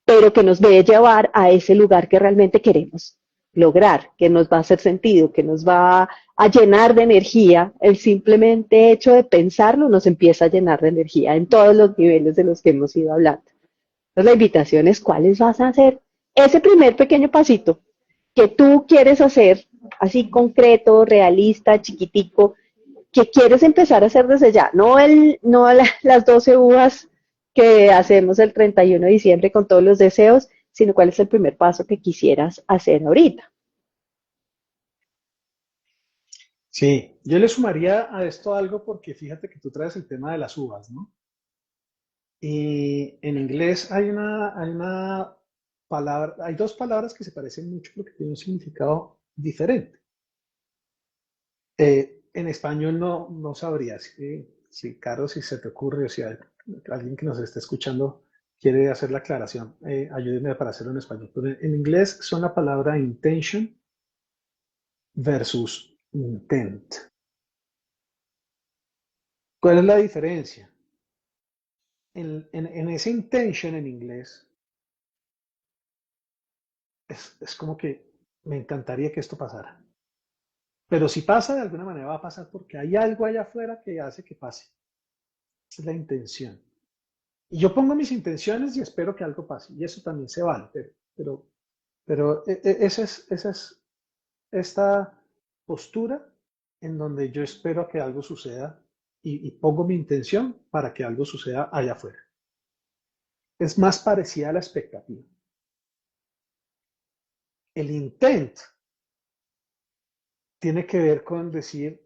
pero que nos debe llevar a ese lugar que realmente queremos lograr, que nos va a hacer sentido, que nos va a llenar de energía. El simplemente hecho de pensarlo nos empieza a llenar de energía en todos los niveles de los que hemos ido hablando. Entonces la invitación es cuáles vas a hacer. Ese primer pequeño pasito que tú quieres hacer, así concreto, realista, chiquitico, que quieres empezar a hacer desde ya, no las 12 uvas que hacemos el 31 de diciembre con todos los deseos, sino cuál es el primer paso que quisieras hacer ahorita. Sí, yo le sumaría a esto algo porque fíjate que tú traes el tema de las uvas, ¿no? Y en inglés hay una palabra, hay dos palabras que se parecen mucho pero que tienen un significado diferente. En español no sabría, si Caro, si se te ocurre o si alguien que nos esté escuchando quiere hacer la aclaración, ayúdenme para hacerlo en español. Pero en inglés son la palabra intention versus intent. ¿Cuál es la diferencia? En ese intention en inglés es como que me encantaría que esto pasara. Pero si pasa, de alguna manera va a pasar porque hay algo allá afuera que hace que pase. Esa es la intención. Y yo pongo mis intenciones y espero que algo pase. Y eso también se vale. Pero esa es esta postura en donde yo espero que algo suceda y pongo mi intención para que algo suceda allá afuera. Es más parecida a la expectativa. El intent tiene que ver con decir,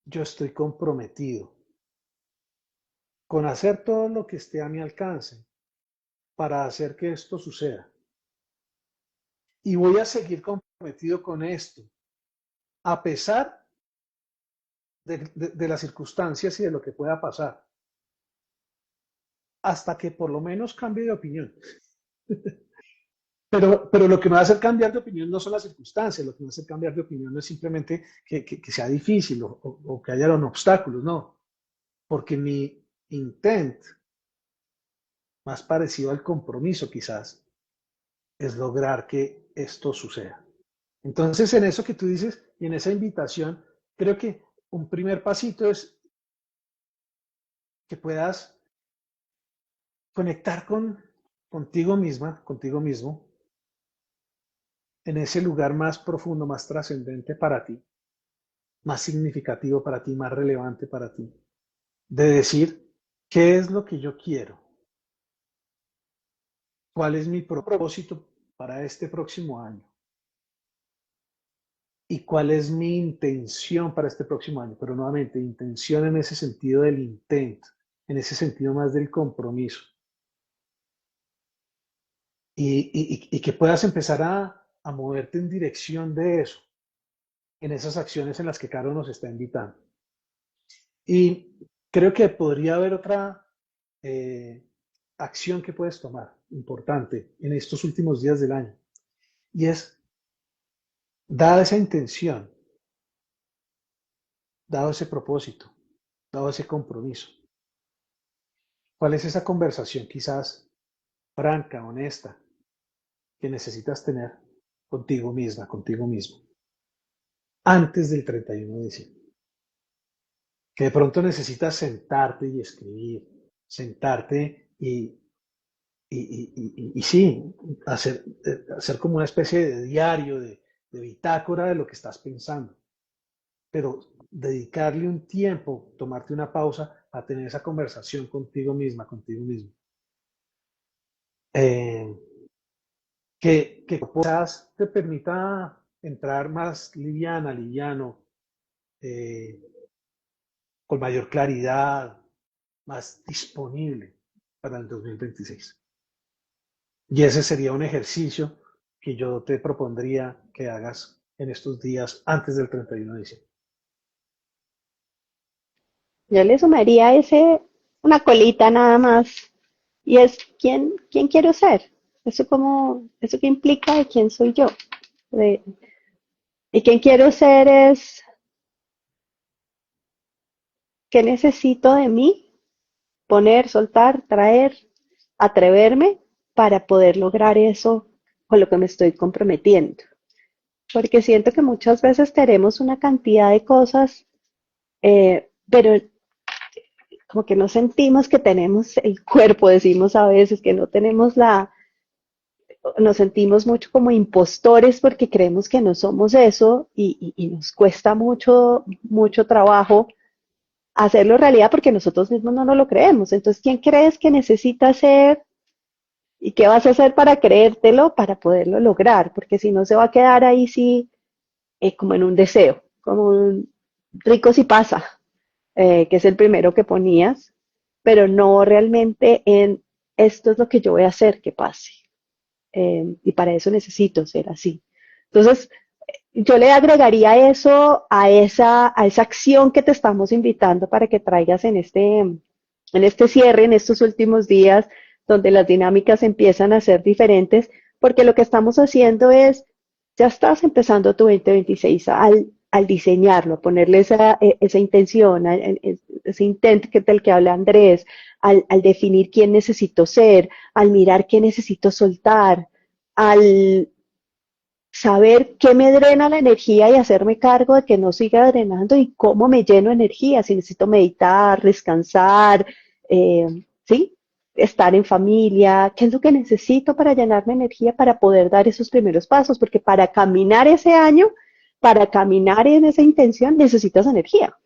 yo estoy comprometido con hacer todo lo que esté a mi alcance para hacer que esto suceda. Y voy a seguir comprometido con esto, a pesar de las circunstancias y de lo que pueda pasar, hasta que por lo menos cambie de opinión. Pero lo que me va a hacer cambiar de opinión no son las circunstancias, lo que me va a hacer cambiar de opinión no es simplemente que sea difícil o que haya obstáculos, no, porque mi intent, más parecido al compromiso quizás, es lograr que esto suceda. Entonces, en eso que tú dices y en esa invitación, creo que un primer pasito es que puedas conectar contigo misma, contigo mismo, en ese lugar más profundo, más trascendente para ti, más significativo para ti, más relevante para ti, de decir, ¿qué es lo que yo quiero? ¿Cuál es mi propósito para este próximo año? ¿Y cuál es mi intención para este próximo año? Pero nuevamente, intención en ese sentido del intent, en ese sentido más del compromiso. Y que puedas empezar a moverte en dirección de eso, en esas acciones en las que Caro nos está invitando. Y creo que podría haber otra acción que puedes tomar, importante, en estos últimos días del año. Y es, dada esa intención, dado ese propósito, dado ese compromiso, ¿cuál es esa conversación quizás franca, honesta, que necesitas tener contigo misma, contigo mismo, antes del 31 de diciembre? que de pronto necesitas sentarte y escribir, sentarte y sí, hacer como una especie de diario, de bitácora de lo que estás pensando, pero dedicarle un tiempo, tomarte una pausa a tener esa conversación contigo misma, contigo mismo. Eh, que quizás te permita entrar más liviana, liviano, eh, con mayor claridad, más disponible para el 2026. Y ese sería un ejercicio que yo te propondría que hagas en estos días antes del 31 de diciembre. Yo le sumaría ese, una colita nada más, y es quién quiero ser. Eso que implica de quién soy yo. De- y quién quiero ser es qué necesito de mí, poner, soltar, traer, atreverme para poder lograr eso con lo que me estoy comprometiendo. Porque siento que muchas veces tenemos una cantidad de cosas, pero como que no sentimos que tenemos el cuerpo, decimos a veces que no tenemos nos sentimos mucho como impostores porque creemos que no somos eso y nos cuesta mucho trabajo hacerlo realidad porque nosotros mismos no nos lo creemos. Entonces, ¿quién crees que necesita ser y qué vas a hacer para creértelo, para poderlo lograr? Porque si no se va a quedar ahí sí, como en un deseo, como un rico si pasa, que es el primero que ponías, pero no realmente en esto es lo que yo voy a hacer que pase. Y para eso necesito ser así. Entonces, yo le agregaría eso a esa acción que te estamos invitando para que traigas en este cierre, en estos últimos días, donde las dinámicas empiezan a ser diferentes, porque lo que estamos haciendo es, ya estás empezando tu 2026 al diseñarlo, a ponerle esa intención, ese intent del que habla Andrés, al definir quién necesito ser, al mirar qué necesito soltar, al saber qué me drena la energía y hacerme cargo de que no siga drenando y cómo me lleno de energía, si necesito meditar, descansar, ¿sí? Estar en familia, qué es lo que necesito para llenarme de energía para poder dar esos primeros pasos, porque para caminar ese año, para caminar en esa intención, necesitas energía.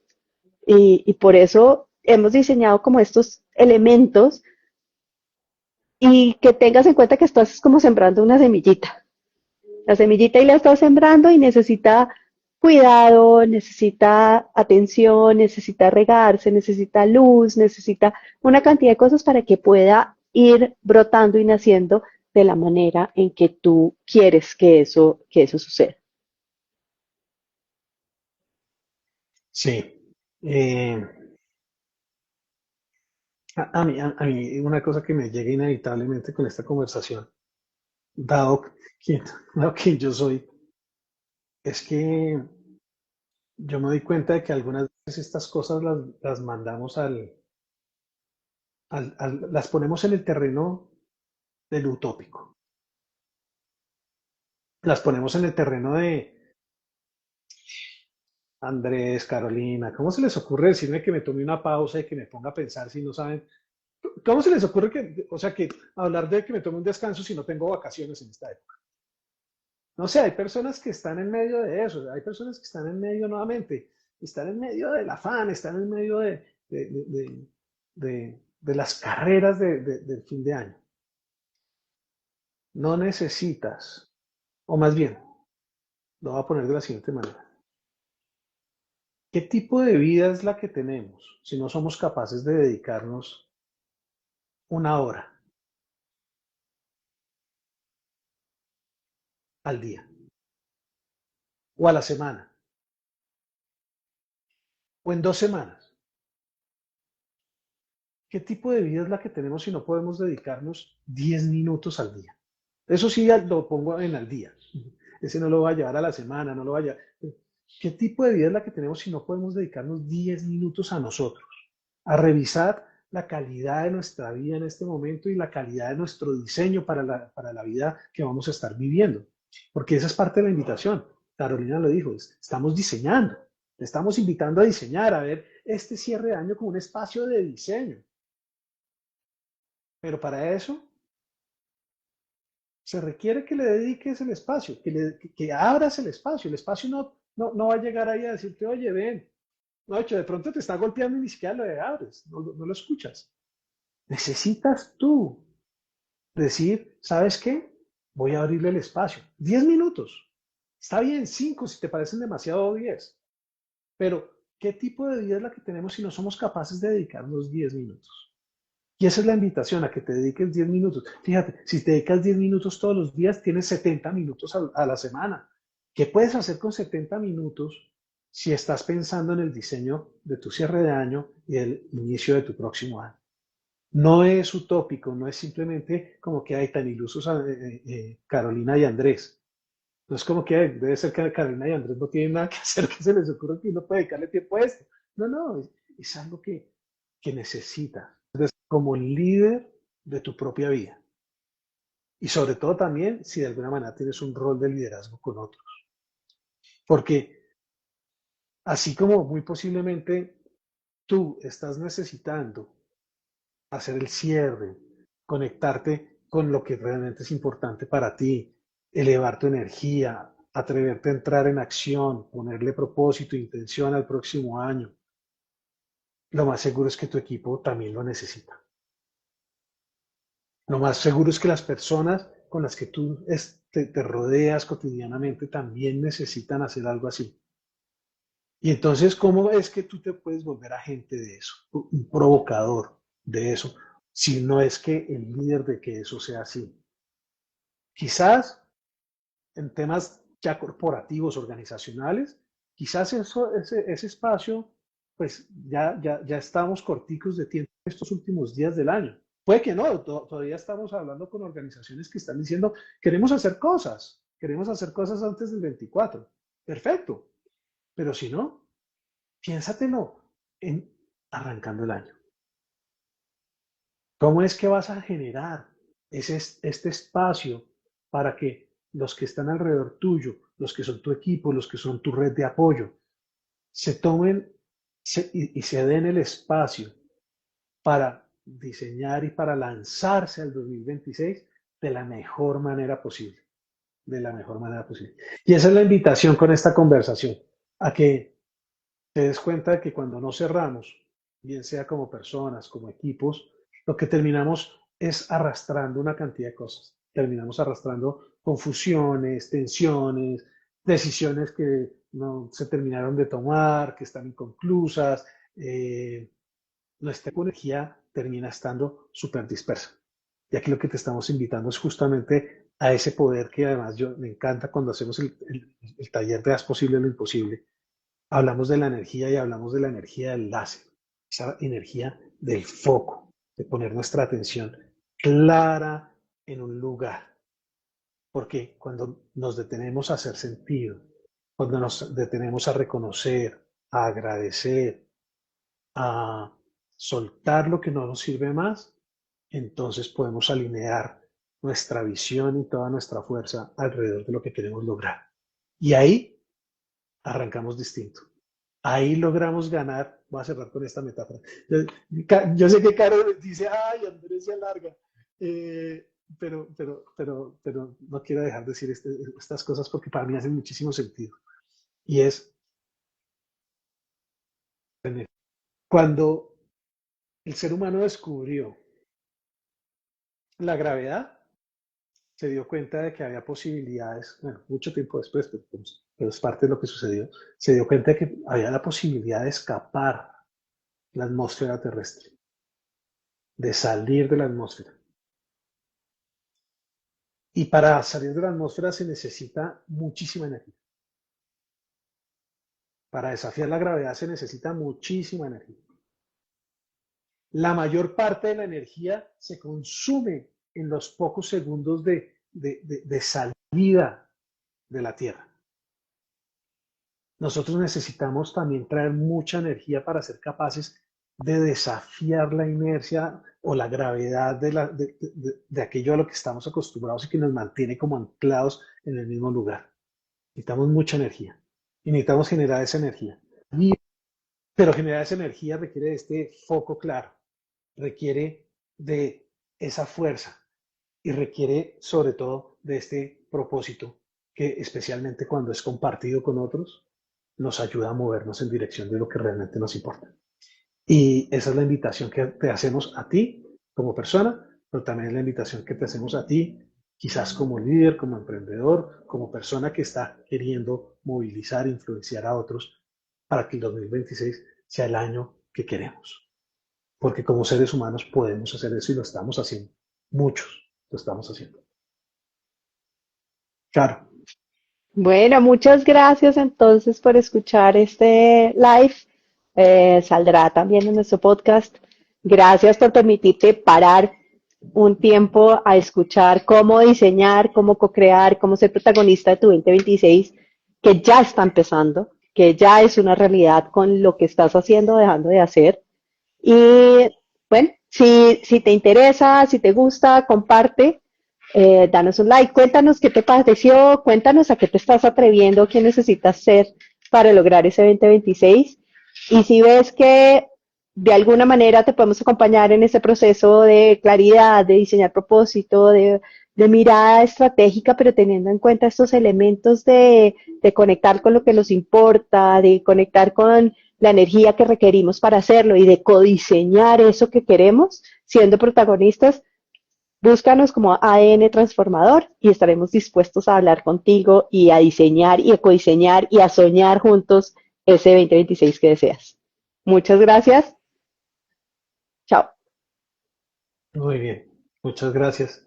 Y por eso hemos diseñado como estos elementos y que tengas en cuenta que estás como sembrando una semillita. La semillita y la está sembrando y necesita cuidado, necesita atención, necesita regarse, necesita luz, necesita una cantidad de cosas para que pueda ir brotando y naciendo de la manera en que tú quieres que eso suceda. Sí. A mí una cosa que me llega inevitablemente con esta conversación, dado quién, dado quién yo soy, es que yo me doy cuenta de que algunas veces estas cosas las mandamos las ponemos en el terreno del utópico. Las ponemos en el terreno de Andrés, Carolina. ¿Cómo se les ocurre decirme que me tome una pausa y que me ponga a pensar si no saben? ¿Cómo se les ocurre o sea, que hablar de que me tome un descanso si no tengo vacaciones en esta época? No sé, hay personas que están en medio de eso, hay personas que están en medio nuevamente, están en medio del afán, están en medio de las carreras del fin de año. No necesitas, o más bien, lo voy a poner de la siguiente manera. ¿Qué tipo de vida es la que tenemos si no somos capaces de dedicarnos una hora al día o a la semana o en 2 semanas? ¿Qué tipo de vida es la que tenemos si no podemos dedicarnos 10 minutos al día? Eso sí lo pongo en al día. Ese no lo va a llevar a la semana, no lo vaya. ¿Qué tipo de vida es la que tenemos si no podemos dedicarnos 10 minutos a nosotros? A revisar la calidad de nuestra vida en este momento y la calidad de nuestro diseño para la vida que vamos a estar viviendo. Porque esa es parte de la invitación. Carolina lo dijo, estamos diseñando, estamos invitando a diseñar, a ver este cierre de año como un espacio de diseño. Pero para eso se requiere que le dediques el espacio, que abras el espacio. El espacio no va a llegar ahí a decirte, oye, ven. No, de hecho, de pronto te está golpeando y ni siquiera lo abres, no lo escuchas. Necesitas tú decir, ¿sabes qué? Voy a abrirle el espacio. 10 minutos. Está bien, 5 si te parecen demasiado 10. Pero, ¿qué tipo de vida es la que tenemos si no somos capaces de dedicarnos 10 minutos? Y esa es la invitación, a que te dediques 10 minutos. Fíjate, si te dedicas 10 minutos todos los días, tienes 70 minutos a la semana. ¿Qué puedes hacer con 70 minutos si estás pensando en el diseño de tu cierre de año y el inicio de tu próximo año? No es utópico, no es simplemente como que hay tan ilusos Carolina y Andrés. No es como que debe ser que Carolina y Andrés no tienen nada que hacer, que se les ocurre que uno puede dedicarle tiempo a esto. No, es algo que necesitas como líder de tu propia vida. Y sobre todo también si de alguna manera tienes un rol de liderazgo con otros. Porque así como muy posiblemente tú estás necesitando hacer el cierre, conectarte con lo que realmente es importante para ti, elevar tu energía, atreverte a entrar en acción, ponerle propósito, intención al próximo año, lo más seguro es que tu equipo también lo necesita. Lo más seguro es que las personas con las que tú te rodeas cotidianamente también necesitan hacer algo así. Y entonces, ¿cómo es que tú te puedes volver agente de eso? Un provocador de eso, si no es que el líder de que eso sea así. Quizás en temas ya corporativos, organizacionales, quizás ese espacio, pues ya estamos corticos de tiempo estos últimos días del año. Puede que no, todavía estamos hablando con organizaciones que están diciendo, queremos hacer cosas antes del 24. Perfecto. Pero si no, piénsatelo en arrancando el año. ¿Cómo es que vas a generar este espacio para que los que están alrededor tuyo, los que son tu equipo, los que son tu red de apoyo, se tomen y se den el espacio para diseñar y para lanzarse al 2026 de la mejor manera posible? De la mejor manera posible. Y esa es la invitación con esta conversación, a que te des cuenta de que cuando no cerramos, bien sea como personas, como equipos, lo que terminamos es arrastrando una cantidad de cosas. Terminamos arrastrando confusiones, tensiones, decisiones que no se terminaron de tomar, que están inconclusas. Nuestra energía termina estando súper dispersa. Y aquí lo que te estamos invitando es justamente a ese poder que además me encanta cuando hacemos el taller de Haz posible lo imposible. Hablamos de la energía y hablamos de la energía del láser, esa energía del foco, de poner nuestra atención clara en un lugar. Porque cuando nos detenemos a hacer sentido, cuando nos detenemos a reconocer, a agradecer, a soltar lo que no nos sirve más, entonces podemos alinear nuestra visión y toda nuestra fuerza alrededor de lo que queremos lograr. Y ahí arrancamos distinto. Ahí logramos ganar. Voy a cerrar con esta metáfora. Yo sé que Caro dice, ay, Andrés se alarga, pero no quiero dejar de decir estas cosas porque para mí hacen muchísimo sentido. Y es, cuando el ser humano descubrió la gravedad, se dio cuenta de que había posibilidades, bueno, mucho tiempo después, pero es parte de lo que sucedió, se dio cuenta de que había la posibilidad de escapar la atmósfera terrestre, de salir de la atmósfera. Y para salir de la atmósfera se necesita muchísima energía. Para desafiar la gravedad se necesita muchísima energía. La mayor parte de la energía se consume en los pocos segundos de salida de la Tierra. Nosotros necesitamos también traer mucha energía para ser capaces de desafiar la inercia o la gravedad de aquello a lo que estamos acostumbrados y que nos mantiene como anclados en el mismo lugar. Necesitamos mucha energía y necesitamos generar esa energía. Pero generar esa energía requiere de este foco claro, requiere de esa fuerza y requiere sobre todo de este propósito que especialmente cuando es compartido con otros nos ayuda a movernos en dirección de lo que realmente nos importa. Y esa es la invitación que te hacemos a ti como persona, pero también es la invitación que te hacemos a ti, quizás como líder, como emprendedor, como persona que está queriendo movilizar, influenciar a otros para que el 2026 sea el año que queremos. Porque como seres humanos podemos hacer eso y lo estamos haciendo. Muchos lo estamos haciendo. Claro. Bueno, muchas gracias entonces por escuchar este live. Saldrá también en nuestro podcast. Gracias por permitirte parar un tiempo a escuchar cómo diseñar, cómo co-crear, cómo ser protagonista de tu 2026, que ya está empezando, que ya es una realidad con lo que estás haciendo o dejando de hacer. Y bueno, si te interesa, si te gusta, comparte. Danos un like, cuéntanos qué te pareció, cuéntanos a qué te estás atreviendo, qué necesitas ser para lograr ese 2026. Y si ves que de alguna manera te podemos acompañar en ese proceso de claridad, de diseñar propósito, de mirada estratégica, pero teniendo en cuenta estos elementos de conectar con lo que nos importa, de conectar con la energía que requerimos para hacerlo y de codiseñar eso que queremos, siendo protagonistas, búscanos como ADN Transformador y estaremos dispuestos a hablar contigo y a diseñar y a codiseñar y a soñar juntos ese 2026 que deseas. Muchas gracias. Chao. Muy bien. Muchas gracias.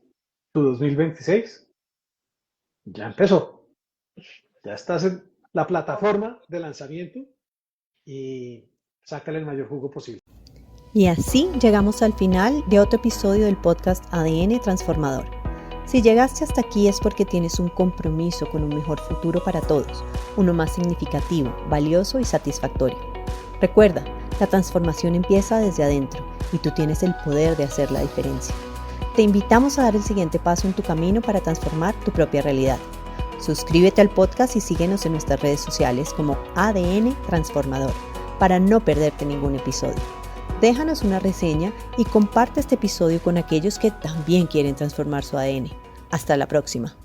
Tu 2026 ya empezó. Ya estás en la plataforma de lanzamiento y sácale el mayor jugo posible. Y así llegamos al final de otro episodio del podcast ADN Transformador. Si llegaste hasta aquí es porque tienes un compromiso con un mejor futuro para todos, uno más significativo, valioso y satisfactorio. Recuerda, la transformación empieza desde adentro y tú tienes el poder de hacer la diferencia. Te invitamos a dar el siguiente paso en tu camino para transformar tu propia realidad. Suscríbete al podcast y síguenos en nuestras redes sociales como ADN Transformador para no perderte ningún episodio. Déjanos una reseña y comparte este episodio con aquellos que también quieren transformar su ADN. Hasta la próxima.